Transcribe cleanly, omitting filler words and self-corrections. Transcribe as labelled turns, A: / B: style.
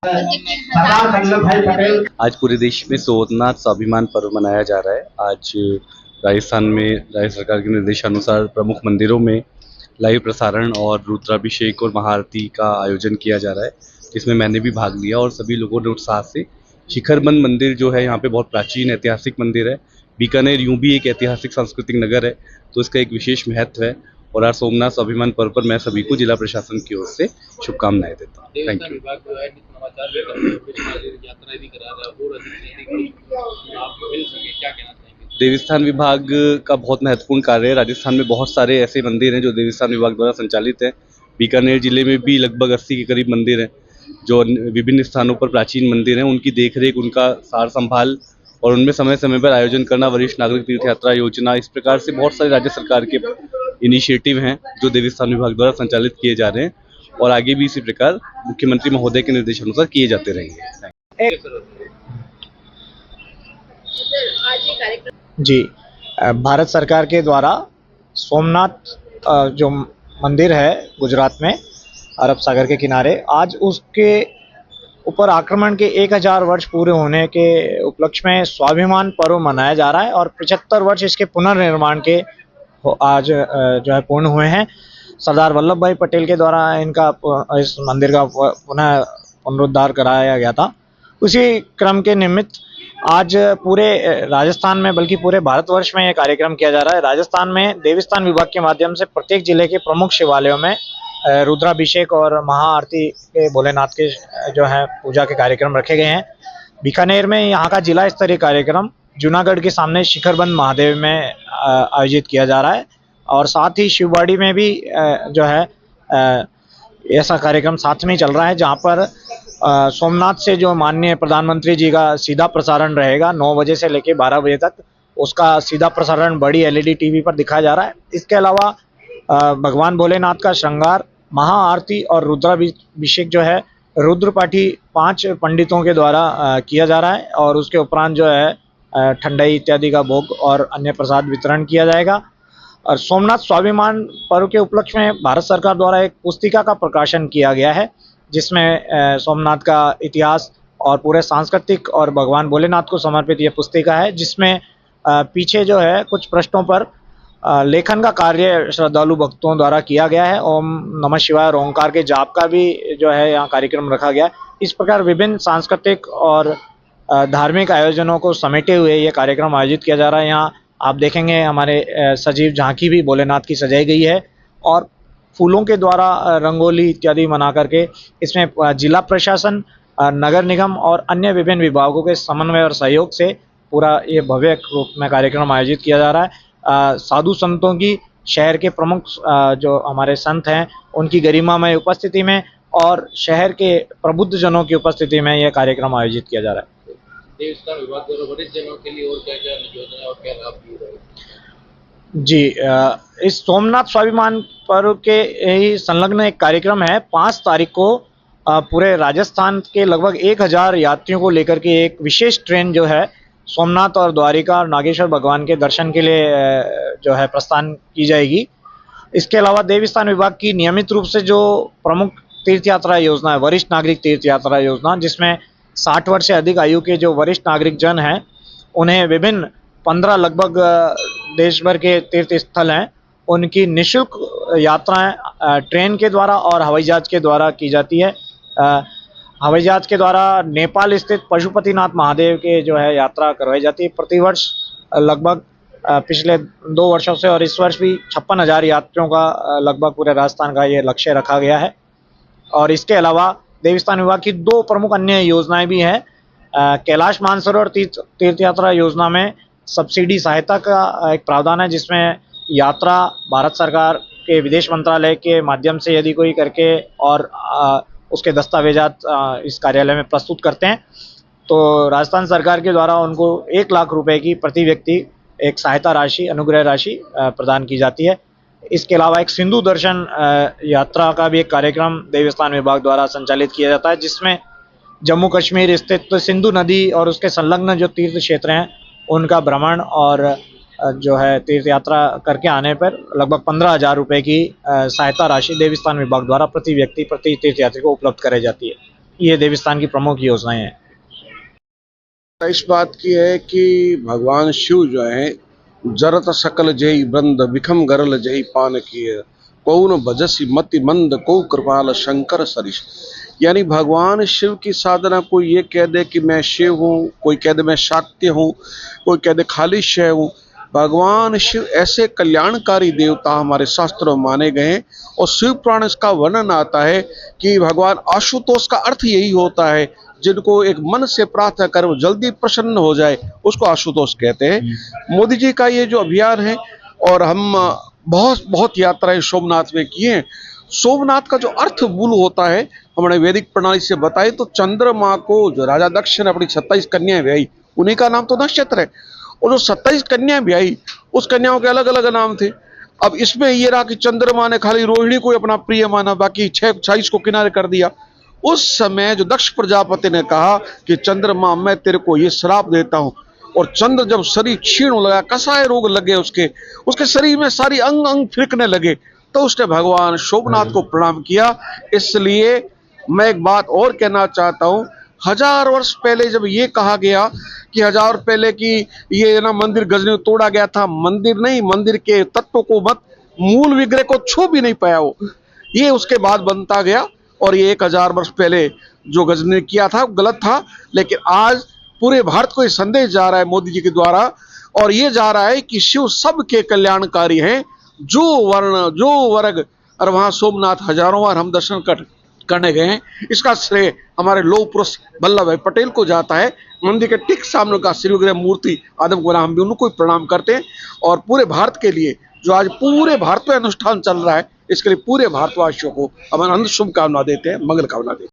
A: सरदार वल्लभ भाई पटेल। आज पूरे देश में सोमनाथ स्वाभिमान पर्व मनाया जा रहा है। आज राजस्थान में राज्य सरकार के निर्देशानुसार प्रमुख मंदिरों में लाइव प्रसारण और रुद्राभिषेक और महाआरती का आयोजन किया जा रहा है, जिसमें मैंने भी भाग लिया और सभी लोगों ने उत्साह से। शिखरबंद मंदिर जो है यहाँ पे बहुत प्राचीन ऐतिहासिक मंदिर है। बीकानेर यूं भी एक ऐतिहासिक सांस्कृतिक नगर है, तो इसका एक विशेष महत्व है। और आज सोमनाथ स्वाभिमान पर्व पर मैं सभी को जिला प्रशासन की ओर से शुभकामनाएं देता हूँ। Thank you.
B: विभाग जो है समाचार भी कर रहा है, कुछ यात्रा भी करा रहा है और अधिक आप मिल सके, क्या कहना चाहेंगे?
A: देवस्थान विभाग का बहुत महत्वपूर्ण कार्य है। राजस्थान में बहुत सारे ऐसे मंदिर हैं जो देवस्थान विभाग द्वारा संचालित हैं। बीकानेर जिले में भी लगभग 80 के करीब मंदिर हैं जो विभिन्न स्थानों पर प्राचीन मंदिर हैं। उनकी देखरेख, उनका सार संभाल और उनमें समय समय पर आयोजन करना, वरिष्ठ नागरिक तीर्थ यात्रा योजना, इस प्रकार से बहुत सारे राज्य सरकार के इनिशिएटिव हैं जो देवस्थान विभाग द्वारा संचालित किए जा रहे हैं और आगे भी इसी प्रकार मुख्यमंत्री महोदय के निर्देशानुसार किए जाते रहेंगे।
C: जी, भारत सरकार के द्वारा सोमनाथ जो मंदिर है गुजरात में अरब सागर के किनारे, आज उसके ऊपर आक्रमण के 1000 वर्ष पूरे होने के उपलक्ष्य में स्वाभिमान पर्व मनाया जा रहा है और 75 वर्ष इसके पुनर्निर्माण के आज जो है पूर्ण हुए हैं। सरदार वल्लभ भाई पटेल के द्वारा इनका इस मंदिर का पुनः पुनरुद्धार कराया गया था। उसी क्रम के निमित्त आज पूरे राजस्थान में, बल्कि पूरे भारतवर्ष में ये कार्यक्रम किया जा रहा है। राजस्थान में देवस्थान विभाग के माध्यम से प्रत्येक जिले के प्रमुख शिवालयों में रुद्राभिषेक और महाआरती के भोलेनाथ के जो है पूजा के कार्यक्रम रखे गए हैं। बीकानेर में यहाँ का जिला स्तरीय कार्यक्रम जूनागढ़ के सामने शिखरबंद महादेव में आयोजित किया जा रहा है और साथ ही शिववाड़ी में भी जो है ऐसा कार्यक्रम साथ में चल रहा है, जहाँ पर सोमनाथ से जो माननीय प्रधानमंत्री जी का सीधा प्रसारण रहेगा 9 बजे से लेकर 12 बजे तक। उसका सीधा प्रसारण बड़ी LED टीवी पर दिखाया जा रहा है। इसके अलावा भगवान भोलेनाथ का श्रृंगार, महाआरती और रुद्राभिषेक जो है रुद्रपाठी 5 पंडितों के द्वारा किया जा रहा है और उसके उपरांत जो है ठंडाई इत्यादि का भोग और अन्य प्रसाद वितरण किया जाएगा। और सोमनाथ स्वाभिमान पर्व के उपलक्ष्य में भारत सरकार द्वारा एक पुस्तिका का प्रकाशन किया गया है, जिसमें सोमनाथ का इतिहास और पूरे सांस्कृतिक और भगवान भोलेनाथ को समर्पित यह पुस्तिका है, जिसमें पीछे जो है कुछ पृष्ठों पर लेखन का कार्य श्रद्धालु भक्तों द्वारा किया गया है। ओम नमः शिवाय और ओंकार के जाप का भी जो है यहाँ कार्यक्रम रखा गया है। इस प्रकार विभिन्न सांस्कृतिक और धार्मिक आयोजनों को समेटे हुए ये कार्यक्रम आयोजित किया जा रहा है। यहाँ आप देखेंगे हमारे सजीव झांकी भी भोलेनाथ की सजाई गई है और फूलों के द्वारा रंगोली इत्यादि बना करके इसमें जिला प्रशासन, नगर निगम और अन्य विभिन्न विभागों के समन्वय और सहयोग से पूरा ये भव्य रूप में कार्यक्रम आयोजित किया जा रहा है। साधु संतों की, शहर के प्रमुख जो हमारे संत हैं उनकी गरिमामय उपस्थिति में और शहर के प्रबुद्ध जनों की उपस्थिति में यह कार्यक्रम आयोजित किया जा रहा है।
B: देवस्थान विभाग द्वारा वरिष्ठ जनों के लिए और क्या-क्या योजना और क्या लाभ दिए जाएंगे?
C: जी, इस सोमनाथ स्वाभिमान पर्व के ही संलग्न एक कार्यक्रम है। 5 तारीख को पूरे राजस्थान के लगभग 1000 यात्रियों को लेकर के एक विशेष ट्रेन जो है सोमनाथ और द्वारिका और नागेश्वर भगवान के दर्शन के लिए जो है प्रस्थान की जाएगी। इसके अलावा देवस्थान विभाग की नियमित रूप से जो प्रमुख तीर्थ यात्रा योजना है, वरिष्ठ नागरिक तीर्थ यात्रा योजना, जिसमें 60 वर्ष से अधिक आयु के जो वरिष्ठ नागरिक जन हैं उन्हें विभिन्न 15 लगभग देश भर के तीर्थ स्थल हैं, उनकी निःशुल्क यात्राएं ट्रेन के द्वारा और हवाई जहाज के द्वारा की जाती है। हवाई जहाज के द्वारा नेपाल स्थित पशुपतिनाथ महादेव के जो है यात्रा करवाई जाती है प्रतिवर्ष। लगभग पिछले 2 वर्षों से और इस वर्ष भी 56,000 यात्रियों का लगभग पूरे राजस्थान का ये लक्ष्य रखा गया है। और इसके अलावा देवस्थान विभाग की 2 प्रमुख अन्य योजनाएं भी हैं। कैलाश मानसरोवर तीर्थ यात्रा योजना में सब्सिडी सहायता का एक प्रावधान है, जिसमें यात्रा भारत सरकार के विदेश मंत्रालय के माध्यम से यदि कोई करके और उसके दस्तावेजात इस कार्यालय में प्रस्तुत करते हैं तो राजस्थान सरकार के द्वारा उनको 1 लाख रुपए की प्रति व्यक्ति एक सहायता राशि, अनुग्रह राशि प्रदान की जाती है। इसके अलावा एक सिंधु दर्शन यात्रा का भी एक कार्यक्रम देवस्थान विभाग द्वारा संचालित किया जाता है, जिसमें जम्मू कश्मीर स्थित सिंधु नदी और उसके संलग्न जो तीर्थ क्षेत्र हैं उनका भ्रमण और जो है तीर्थ यात्रा करके आने पर लगभग 15,000 रुपये की सहायता राशि देवस्थान विभाग द्वारा प्रति व्यक्ति, प्रति तीर्थ यात्री को उपलब्ध कराई जाती है। ये देवस्थान की प्रमुख योजनाएं हैं।
D: इस बात की है कि भगवान शिव जो है जरत सकल जय बंद विखम गरल जय पान किए कौन भजसी मति मंद को कृपाल शंकर सरिष। यानी भगवान शिव की साधना, कोई ये कह दे कि मैं शिव हूँ, कोई कह दे मैं शाक्य हूँ, कोई कह दे खाली शय हूँ। भगवान शिव ऐसे कल्याणकारी देवता हमारे शास्त्रों में माने गए हैं। और शिव पुराण इसका वर्णन आता है कि भगवान आशुतोष का अर्थ यही होता है, जिनको एक मन से प्रार्थना कर वो जल्दी प्रसन्न हो जाए, उसको आशुतोष कहते हैं। मोदी जी का ये जो अभियान है, और हम बहुत यात्राएं सोमनाथ में किए हैं। सोमनाथ का जो अर्थ मूल होता है, हमने वैदिक प्रणाली से बताए तो चंद्रमा को जो राजा दक्ष ने अपनी 27 कन्याएं ब्याई, उन्हीं का नाम तो नक्षत्र है। और जो 27 कन्याएं ब्याई, उस कन्याओं के अलग अलग नाम थे। अब इसमें ये रहा कि चंद्रमा ने खाली रोहिणी को अपना प्रिय माना, बाकी 26 को किनारे कर दिया। उस समय जो दक्ष प्रजापति ने कहा कि चंद्रमा मैं तेरे को ये श्राप देता हूं, और चंद्र जब शरीर क्षीण हो लगा, कसाय रोग लगे उसके शरीर में सारी अंग अंग फिरकने लगे, तो उसने भगवान सोमनाथ को प्रणाम किया। इसलिए मैं एक बात और कहना चाहता हूं, 1000 वर्ष पहले जब ये कहा गया कि 1000 पहले की ये ना मंदिर गजनी में तोड़ा गया था, मंदिर नहीं, मंदिर के तत्व को मत, मूल विग्रह को छू भी नहीं पाया वो, ये उसके बाद बनता गया। और ये 1000 वर्ष पहले जो गजनी ने किया था गलत था, लेकिन आज पूरे भारत को ये संदेश जा रहा है मोदी जी के द्वारा, और ये जा रहा है कि शिव सबके कल्याणकारी हैं, जो वर्ण जो वर्ग। और वहां सोमनाथ हजारों बार हम दर्शन करने गए हैं। इसका श्रेय हमारे लौह पुरुष वल्लभ भाई पटेल को जाता है। मंदिर के ठीक सामने का श्री विग्रह मूर्ति आदम गुलाम, हम भी उनको प्रणाम करते हैं। और पूरे भारत के लिए जो आज पूरे भारत में अनुष्ठान चल रहा है, इसके लिए पूरे भारतवासियों को हम अनंत शुभकामना देते हैं, मंगल कामना देते हैं।